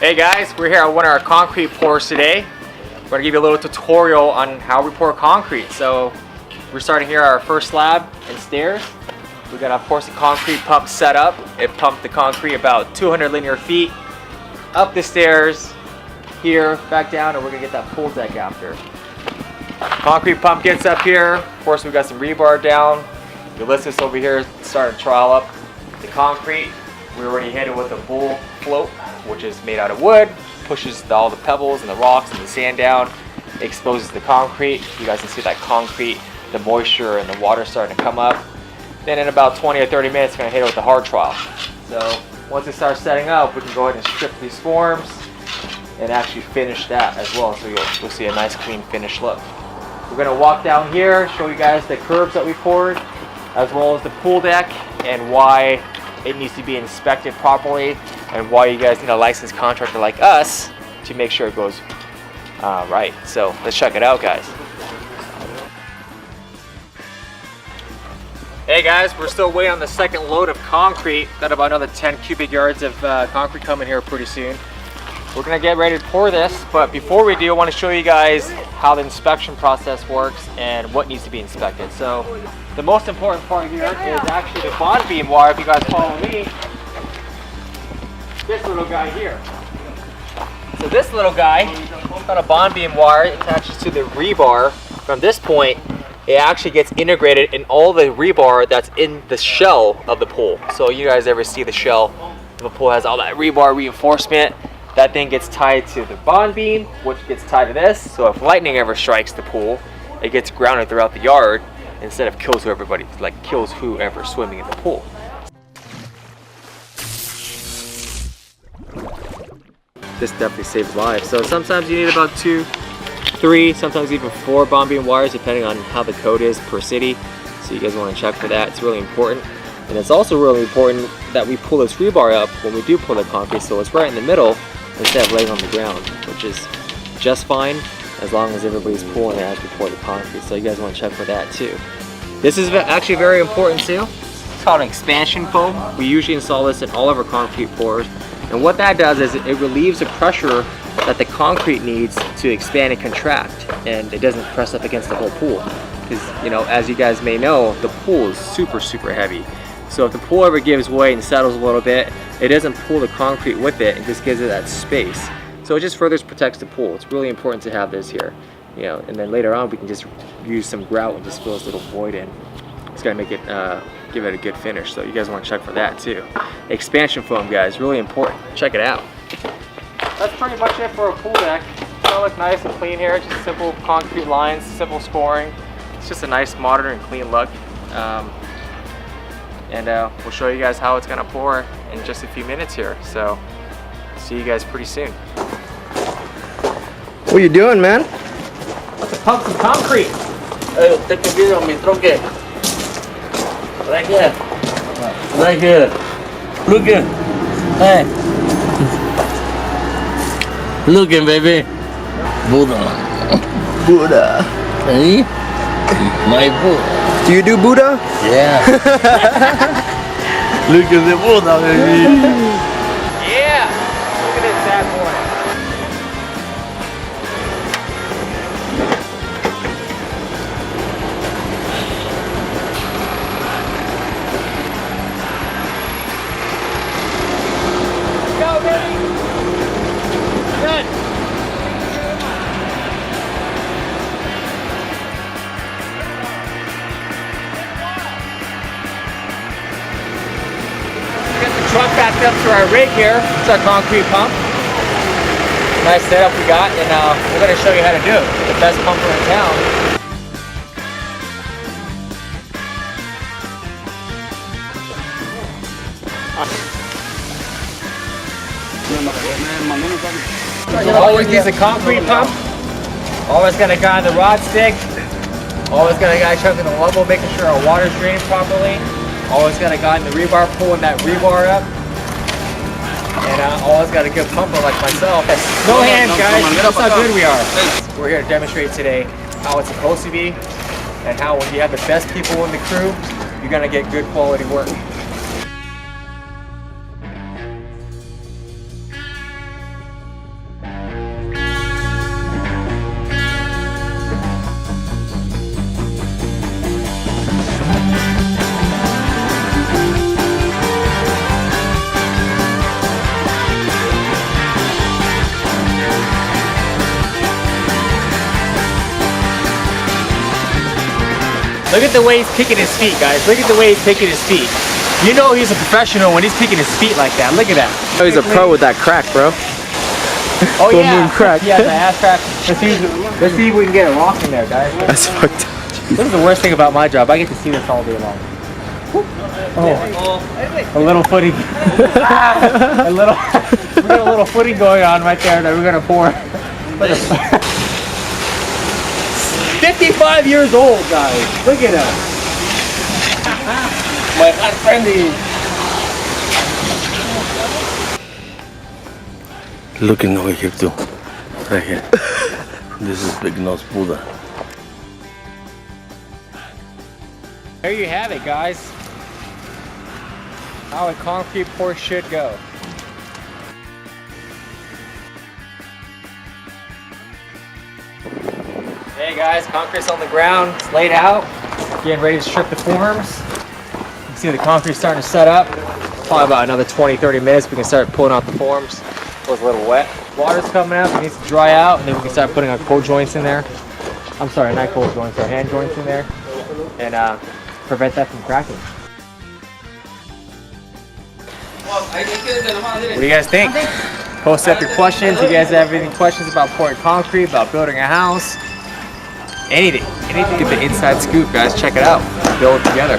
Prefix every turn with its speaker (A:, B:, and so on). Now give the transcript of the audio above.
A: Hey guys, we're here at one of our concrete pours today. We're gonna give you a little tutorial on how we pour concrete. So we're starting here our first slab and stairs. We got of course the concrete pump set up. It pumped the concrete about 200 linear feet up the stairs, here, back down, and we're gonna get that pool deck after. Concrete pump gets up here. Of course we got some rebar down. Ulysses over here starting to trowel up the concrete. We already hit it with a bull float, which is made out of wood, pushes all the pebbles and the rocks and the sand down, exposes the concrete. You guys can see that concrete, the moisture and the water starting to come up. Then in about 20 or 30 minutes, we're gonna hit it with the hard trowel. So once it starts setting up, we can go ahead and strip these forms and actually finish that as well. So you'll see a nice clean finished look. We're gonna walk down here, show you guys the curbs that we poured, as well as the pool deck and why it needs to be inspected properly and why you guys need a licensed contractor like us to make sure it goes right. So let's check it out, guys. Hey guys, we're still waiting on the second load of concrete. Got about another 10 cubic yards of concrete coming here pretty soon. We're gonna get ready to pour this, but before we do, I want to show you guys how the inspection process works and what needs to be inspected. So the most important part here is actually the bond beam wire. If you guys follow me, this little guy here. So this little guy got a bond beam wire, it attaches to the rebar. From this point, it actually gets integrated in all the rebar that's in the shell of the pool. So you guys ever see the shell of a pool has all that rebar reinforcement. That thing gets tied to the bond beam, which gets tied to this. So if lightning ever strikes the pool, it gets grounded throughout the yard instead of kills whoever's swimming in the pool. This definitely saves lives. So sometimes you need about 2, 3, sometimes even 4 bond beam wires, depending on how the code is per city. So you guys want to check for that. It's really important. And it's also really important that we pull this rebar up when we do pull the concrete, so it's right in the middle instead of laying on the ground, which is just fine as long as everybody's pulling it as we pour the concrete. So you guys want to check for that too. This is actually very important too. It's called an expansion foam. We usually install this in all of our concrete pours. And what that does is it relieves the pressure that the concrete needs to expand and contract, and it doesn't press up against the whole pool. Because, you know, as you guys may know, the pool is super, super heavy. So if the pool ever gives way and settles a little bit, it doesn't pull the concrete with it, it just gives it that space. So it just further protects the pool. It's really important to have this here. You know, and then later on we can just use some grout and just fill this little void in. It's gonna make it, give it a good finish. So you guys wanna check for that too. Expansion foam, guys, really important. Check it out. That's pretty much it for a pool deck. It's gonna look nice and clean here. Just simple concrete lines, simple scoring. It's just a nice modern and clean look. And we'll show you guys how it's gonna pour in just a few minutes here. So see you guys pretty soon.
B: What are you doing, man?
A: Let's pump some concrete.
C: Hey, take a video of me, tronque. Right here. Right here. Look at. Hey. Looking, baby. Buddha.
B: Buddha.
C: Hey. My Buddha.
B: Do you do Buddha?
C: Yeah. Look at the Buddha, baby.
A: Yeah. Look at this bad boy. Go, baby. Good. Truck backed up to our rig here. It's our concrete pump. Nice setup we got, and we're going to show you how to do it. The best pumper in town. Always use a concrete pump. Always got to guide the rod stick. Always got to guide checking the level, making sure our water's draining properly. Always got a guy in the rebar pulling that rebar up. And always got a good pumper like myself. No hands, guys. That's how good we are. We're here to demonstrate today how it's supposed to be and how when you have the best people in the crew, you're going to get good quality work. Look at the way he's picking his feet, guys. Look at the way he's picking his feet. You know he's a professional when he's picking his feet like that. Look at that.
B: Oh, he's a pro with that crack, bro.
A: Oh
B: Full
A: yeah.
B: moon crack.
A: Yeah, the ass crack. Let's see if we can get a rock in there, guys.
B: That's fucked up.
A: This is the worst thing about my job. I get to see this all day long. Oh, a little footing. a little. We got a little footing going on right there that we're gonna pour. 55 years old, guys. Look at him.
C: My heart friendly. Looking over here too. Right here. This is Big Nose Buddha.
A: There you have it, guys. How a concrete pour should go. Hey guys, concrete's on the ground. It's laid out. Getting ready to strip the forms. You can see the concrete's starting to set up. Probably about another 20-30 minutes we can start pulling out the forms. It was a little wet. Water's coming up. It needs to dry out, and then we can start putting our cold joints in there. I'm sorry, not cold joints, our hand joints in there, and prevent that from cracking. What do you guys think? Post up your questions. You guys have any questions about pouring concrete, about building a house? Anything. Anything. Get the inside scoop, guys. Check it out. Build it together.